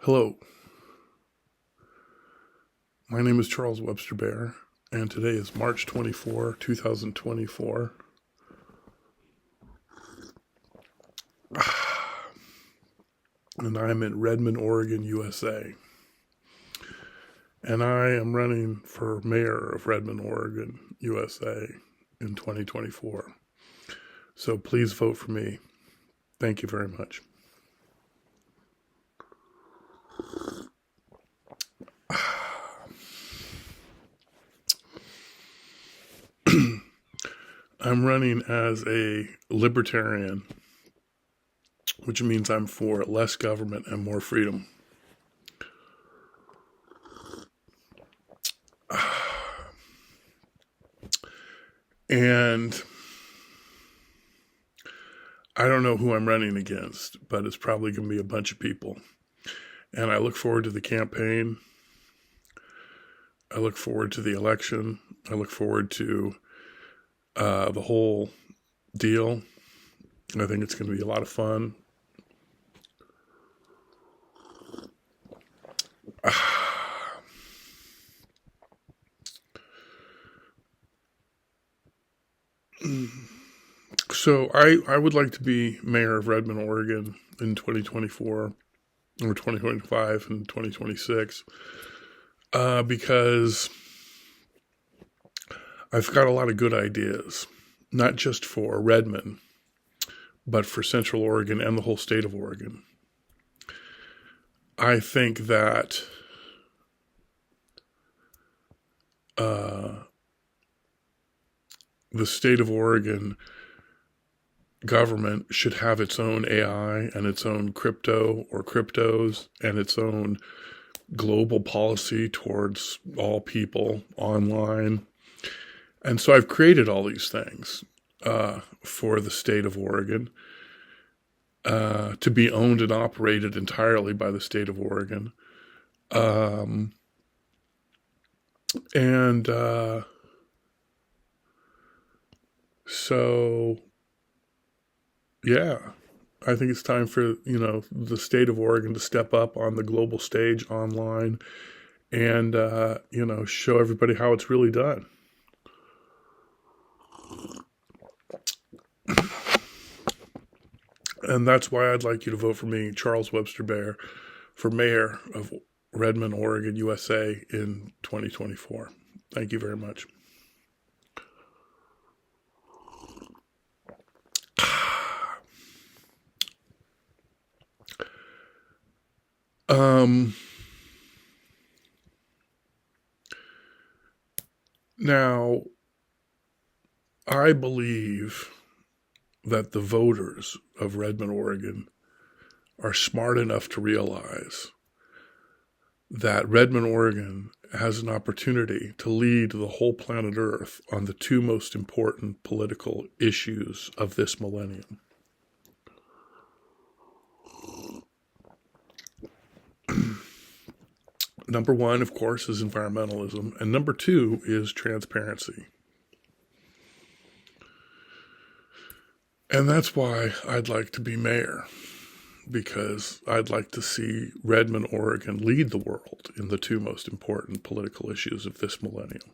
Hello, my name is Charles Webster Baer, and today is March 24, 2024. And I'm in Redmond, Oregon, USA. And I am running for mayor of Redmond, Oregon, USA in 2024. So please vote for me. Thank you very much. I'm running as a libertarian, which means I'm for less government and more freedom. And I don't know who I'm running against, but it's probably going to be a bunch of people. And I look forward to the campaign. I look forward to the election. I look forward to the whole deal. I think it's going to be a lot of fun. So I would like to be mayor of Redmond, Oregon in 2024 or 2025 and 2026 because I've got a lot of good ideas, not just for Redmond, but for Central Oregon and the whole state of Oregon. I think that the state of Oregon government should have its own AI and its own crypto or cryptos and its own global policy towards all people online. And so I've created all these things for the state of Oregon to be owned and operated entirely by the state of Oregon. So yeah, I think it's time for, the state of Oregon to step up on the global stage online and, show everybody how it's really done. And that's why I'd like you to vote for me, Charles Webster Baer, for mayor of Redmond, Oregon, USA in 2024. Thank you very much. Now, I believe that the voters of Redmond, Oregon are smart enough to realize that Redmond, Oregon has an opportunity to lead the whole planet Earth on the two most important political issues of this millennium. Number one, of course, is environmentalism, and number two is transparency. And that's why I'd like to be mayor, because I'd like to see Redmond, Oregon lead the world in the two most important political issues of this millennium,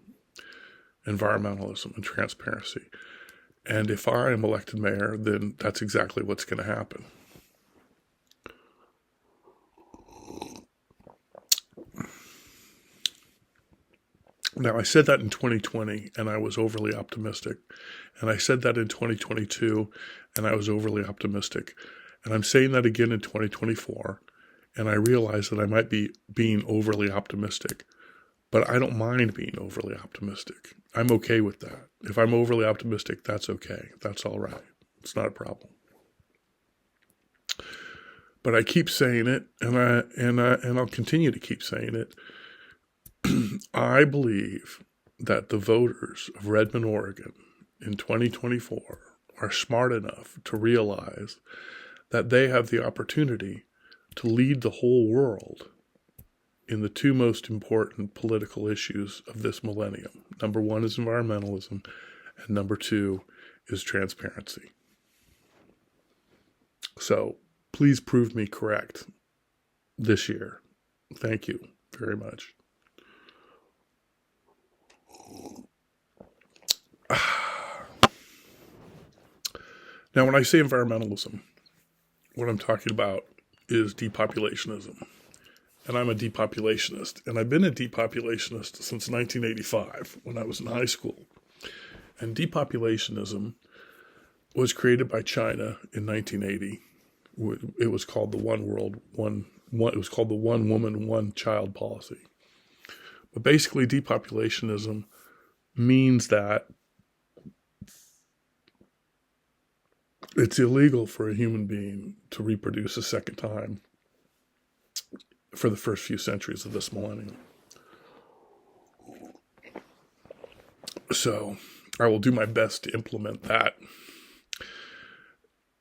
environmentalism and transparency. And if I am elected mayor, then that's exactly what's going to happen. Now, I said that in 2020, and I was overly optimistic. And I said that in 2022, and I was overly optimistic. And I'm saying that again in 2024, and I realize that I might be being overly optimistic. But I don't mind being overly optimistic. I'm okay with that. If I'm overly optimistic, that's okay. That's all right. It's not a problem. But I keep saying it, and I'll continue to keep saying it. I believe that the voters of Redmond, Oregon in 2024 are smart enough to realize that they have the opportunity to lead the whole world in the two most important political issues of this millennium. Number one is environmentalism, and number two is transparency. So please prove me correct. this year. Thank you very much. Now, when I say environmentalism, what I'm talking about is depopulationism. And I'm a depopulationist. And I've been a depopulationist since 1985 when I was in high school. And depopulationism was created by China in 1980. It was called the it was called the one woman, one child policy. But basically, depopulationism means that it's illegal for a human being to reproduce a second time for the first few centuries of this millennium. So I will do my best to implement that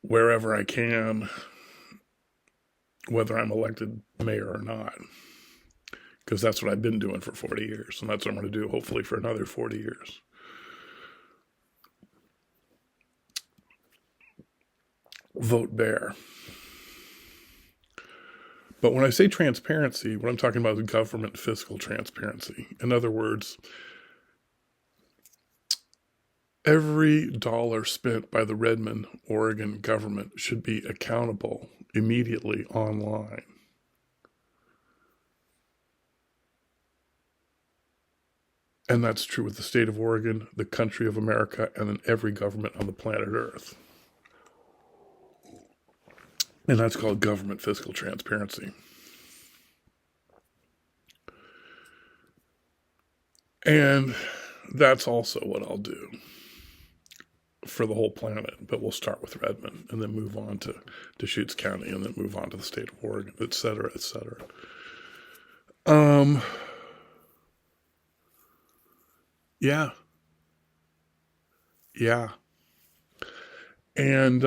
wherever I can, whether I'm elected mayor or not, because that's what I've been doing for 40 years, and that's what I'm going to do hopefully for another 40 years. Vote baer. But when I say transparency, what I'm talking about is government fiscal transparency. In other words, every dollar spent by the Redmond, Oregon government should be accountable immediately online. And that's true with the state of Oregon, the country of America, and then every government on the planet Earth. And that's called government fiscal transparency. And that's also what I'll do for the whole planet. But we'll start with Redmond and then move on to Deschutes County and then move on to the state of Oregon, et cetera, et cetera. Yeah. Yeah. And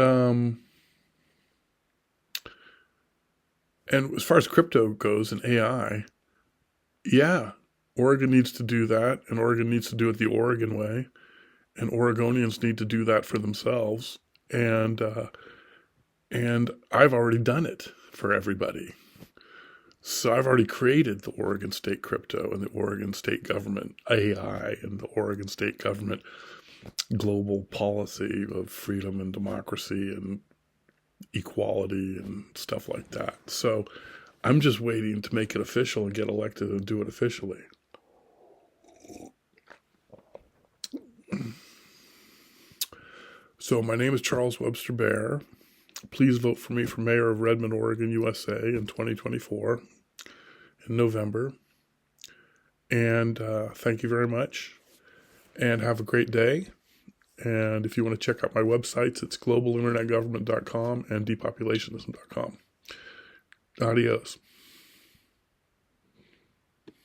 as far as crypto goes and AI, yeah, Oregon needs to do that, and Oregon needs to do it the Oregon way, and Oregonians need to do that for themselves. And I've already done it for everybody. So I've already created the Oregon State Crypto and the Oregon State Government AI and the Oregon State Government global policy of freedom and democracy and equality and stuff like that. So I'm just waiting to make it official and get elected and do it officially. So my name is Charles Webster Baer. Please vote for me for mayor of Redmond, Oregon, USA in 2024 in November. And thank you very much. And have a great day. And if you want to check out my websites, it's globalinternetgovernment.com and depopulationism.com. Adios.